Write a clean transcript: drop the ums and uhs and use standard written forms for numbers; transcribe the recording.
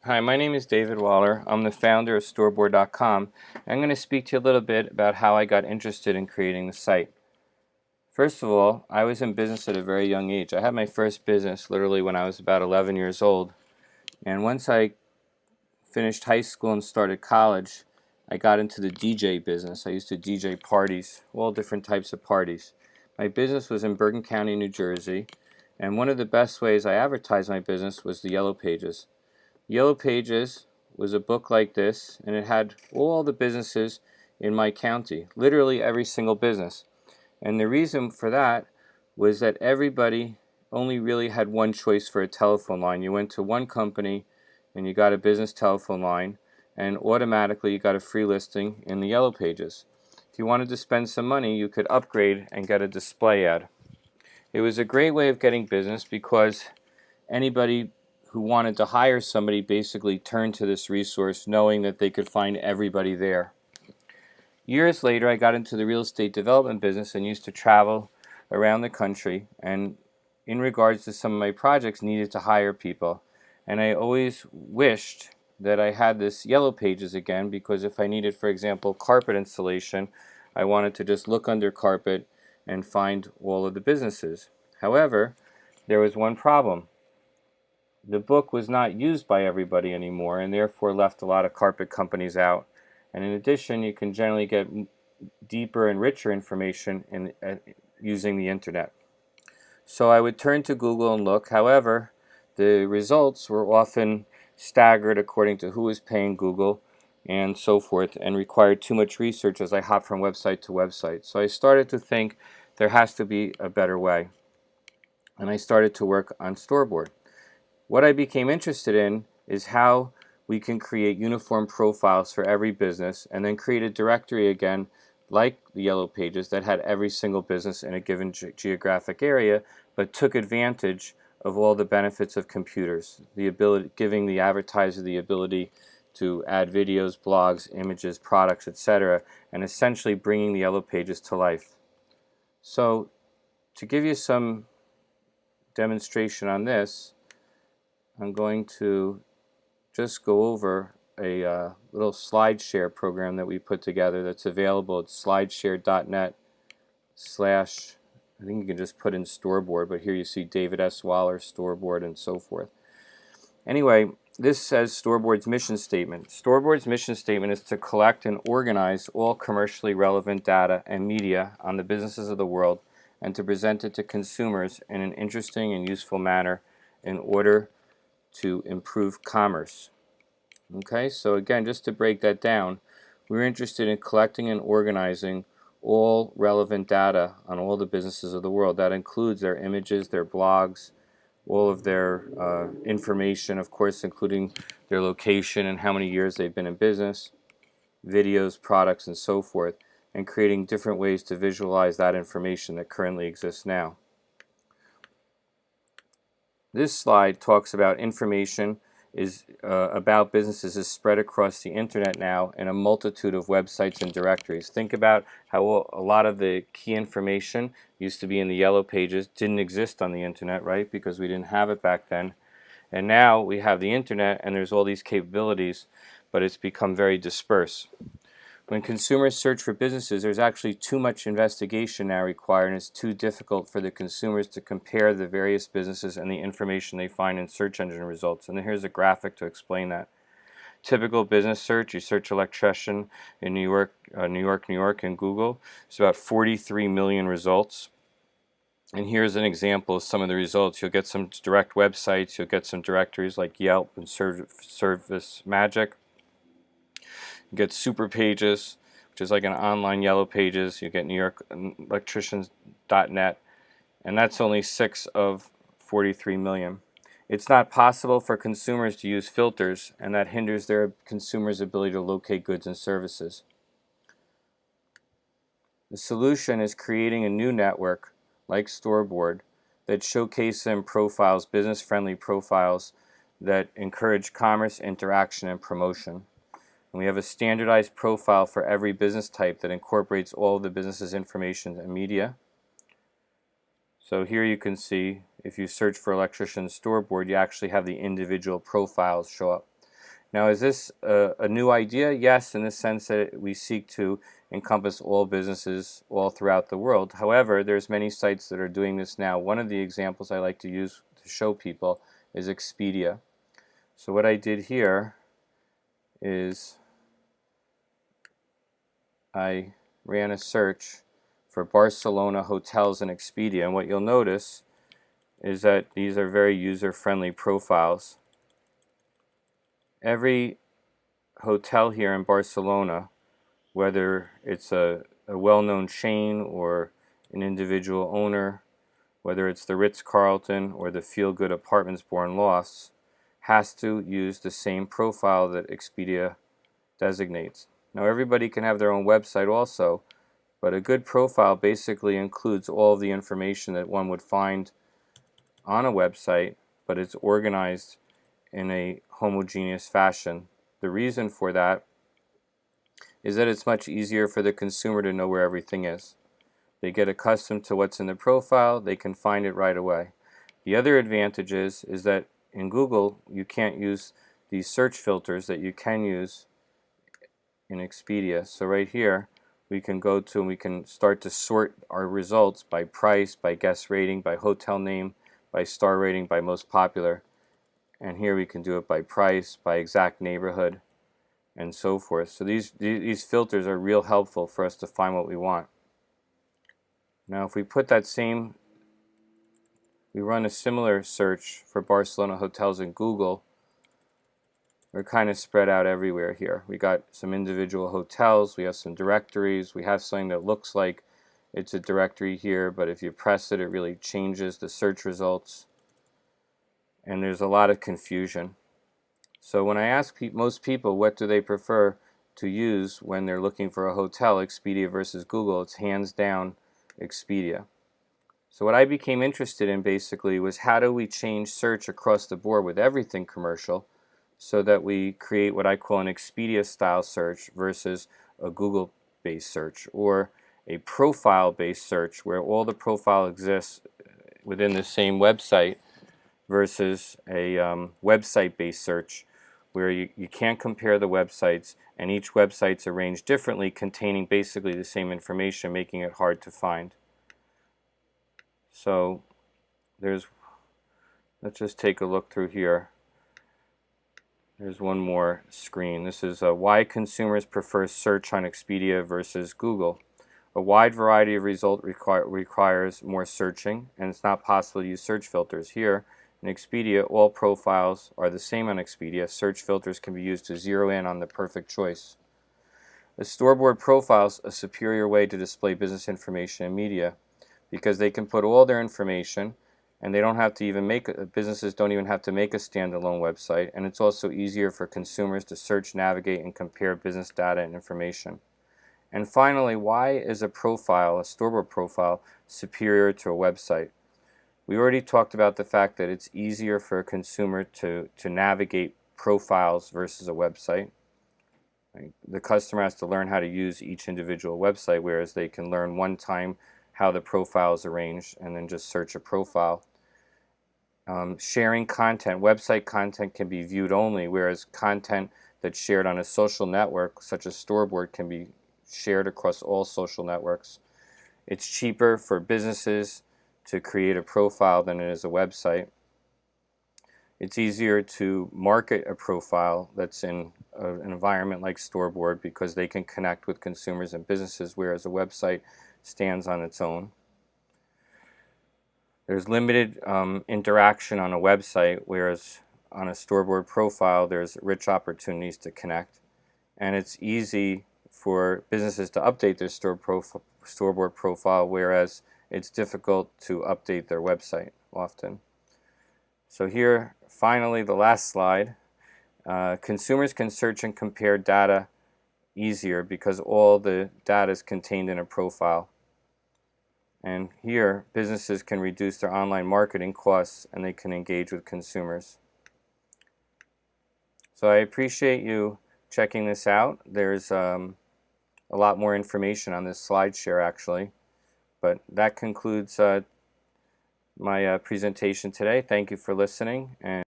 Hi, my name is David Waller. I'm the founder of Storeboard.com. I'm going to speak to you a little bit about how I got interested in creating the site. First of all, I was in business at a very young age. I had my first business literally when I was about 11 years old. And once I finished high school and started college, I got into the DJ business. I used to DJ parties, all different types of parties. My business was in Bergen County, New Jersey, and one of the best ways I advertised my business was the Yellow Pages. Yellow Pages was a book like this, and it had all the businesses in my county, literally every single business. And the reason for that was that everybody only really had one choice for a telephone line. You went to one company and you got a business telephone line, and automatically you got a free listing in the Yellow Pages. If you wanted to spend some money, you could upgrade and get a display ad. It was a great way of getting business because anybody who wanted to hire somebody basically turned to this resource knowing that they could find everybody there. Years later, I got into the real estate development business and used to travel around the country, and in regards to some of my projects, needed to hire people. And I always wished that I had this Yellow Pages again, because if I needed, for example, carpet installation, I wanted to just look under carpet and find all of the businesses. However, there was one problem. The book was not used by everybody anymore, and therefore left a lot of carpet companies out. And in addition, you can generally get deeper and richer information using the internet. So I would turn to Google and look. However, the results were often staggered according to who was paying Google and so forth, and required too much research as I hopped from website to website. So I started to think there has to be a better way. And I started to work on Storeboard. What I became interested in is how we can create uniform profiles for every business and then create a directory again like the Yellow Pages that had every single business in a given geographic area, but took advantage of all the benefits of computers, the ability, giving the advertiser the ability to add videos, blogs, images, products, etc., and essentially bringing the Yellow Pages to life. So to give you some demonstration on this, I'm going to just go over a little SlideShare program that we put together that's available at slideshare.net slash, I think you can just put in Storeboard, but here you see David S. Waller, Storeboard, and so forth. Anyway, this says Storeboard's mission statement. Storeboard's mission statement is to collect and organize all commercially relevant data and media on the businesses of the world and to present it to consumers in an interesting and useful manner in order to improve commerce. Okay, so again, just to break that down, we're interested in collecting and organizing all relevant data on all the businesses of the world. That includes their images, their blogs, all of their information, of course, including their location and how many years they've been in business, videos, products, and so forth, and creating different ways to visualize that information that currently exists now. This slide talks about information about businesses is spread across the internet now in a multitude of websites and directories. Think about how a lot of the key information used to be in the Yellow Pages, didn't exist on the internet, right? Because we didn't have it back then. And now we have the internet and there's all these capabilities, but it's become very dispersed. When consumers search for businesses, there's actually too much investigation now required, and it's too difficult for the consumers to compare the various businesses and the information they find in search engine results. And here's a graphic to explain that. Typical business search, you search electrician in New York, New York in Google. It's about 43 million results. And here's an example of some of the results. You'll get some direct websites, you'll get some directories like Yelp and Service Magic. You get Super Pages, which is like an online Yellow Pages. You get New York electricians.net, and that's only 6 of 43 million. It's not possible for consumers to use filters, and that hinders their consumers' ability to locate goods and services. The solution is creating a new network like Storeboard that showcases and profiles business-friendly profiles that encourage commerce, interaction, and promotion. And we have a standardized profile for every business type that incorporates all of the business's information and media. So here you can see, if you search for electrician Storeboard, you actually have the individual profiles show up. Now, is this a new idea? Yes, in the sense that we seek to encompass all businesses all throughout the world. However, there's many sites that are doing this now. One of the examples I like to use to show people is Expedia. So what I did here is I ran a search for Barcelona hotels in Expedia, and what you'll notice is that these are very user-friendly profiles. Every hotel here in Barcelona, whether it's a well-known chain or an individual owner, whether it's the Ritz-Carlton or the Feel-Good Apartments Born Lofts, has to use the same profile that Expedia designates. Now, everybody can have their own website also, but a good profile basically includes all the information that one would find on a website, but it's organized in a homogeneous fashion. The reason for that is that it's much easier for the consumer to know where everything is. They get accustomed to what's in the profile, they can find it right away. The other advantage is that in Google you can't use these search filters that you can use in Expedia. So right here we can go to and we can start to sort our results by price, by guest rating, by hotel name, by star rating, by most popular. And here we can do it by price, by exact neighborhood, and so forth. So these filters are real helpful for us to find what we want. Now if we put that same, we run a similar search for Barcelona hotels in Google, we're kind of spread out everywhere here. We got some individual hotels, we have some directories, we have something that looks like it's a directory here, but if you press it, it really changes the search results. And there's a lot of confusion. So when I ask most people what do they prefer to use when they're looking for a hotel, Expedia versus Google, it's hands down Expedia. So what I became interested in basically was how do we change search across the board with everything commercial so that we create what I call an Expedia style search versus a Google based search, or a profile based search where all the profile exists within the same website versus a website-based search where you can't compare the websites and each website's arranged differently, containing basically the same information, making it hard to find. So let's just take a look through here. There's one more screen. This is why consumers prefer search on Expedia versus Google. A wide variety of results requires more searching, and it's not possible to use search filters. Here in Expedia, all profiles are the same on Expedia. Search filters can be used to zero in on the perfect choice. A Storeboard profile is a superior way to display business information and media because they can put all their information, and they don't have to even businesses don't even have to make a standalone website, and it's also easier for consumers to search, navigate, and compare business data and information. And finally, why is a Storeboard profile, superior to a website? We already talked about the fact that it's easier for a consumer to navigate profiles versus a website. The customer has to learn how to use each individual website, whereas they can learn one time how the profile is arranged and then just search a profile. Sharing content, website content can be viewed only, whereas content that's shared on a social network, such as Storeboard, can be shared across all social networks. It's cheaper for businesses to create a profile than it is a website. It's easier to market a profile that's in an environment like Storeboard because they can connect with consumers and businesses, whereas a website stands on its own. There's limited interaction on a website, whereas on a Storeboard profile there's rich opportunities to connect, and it's easy for businesses to update their Storeboard profile, whereas it's difficult to update their website often. So here, finally, the last slide. Consumers can search and compare data easier because all the data is contained in a profile. And here, businesses can reduce their online marketing costs and they can engage with consumers. So I appreciate you checking this out. There's a lot more information on this slide share actually. But that concludes my presentation today. Thank you for listening, and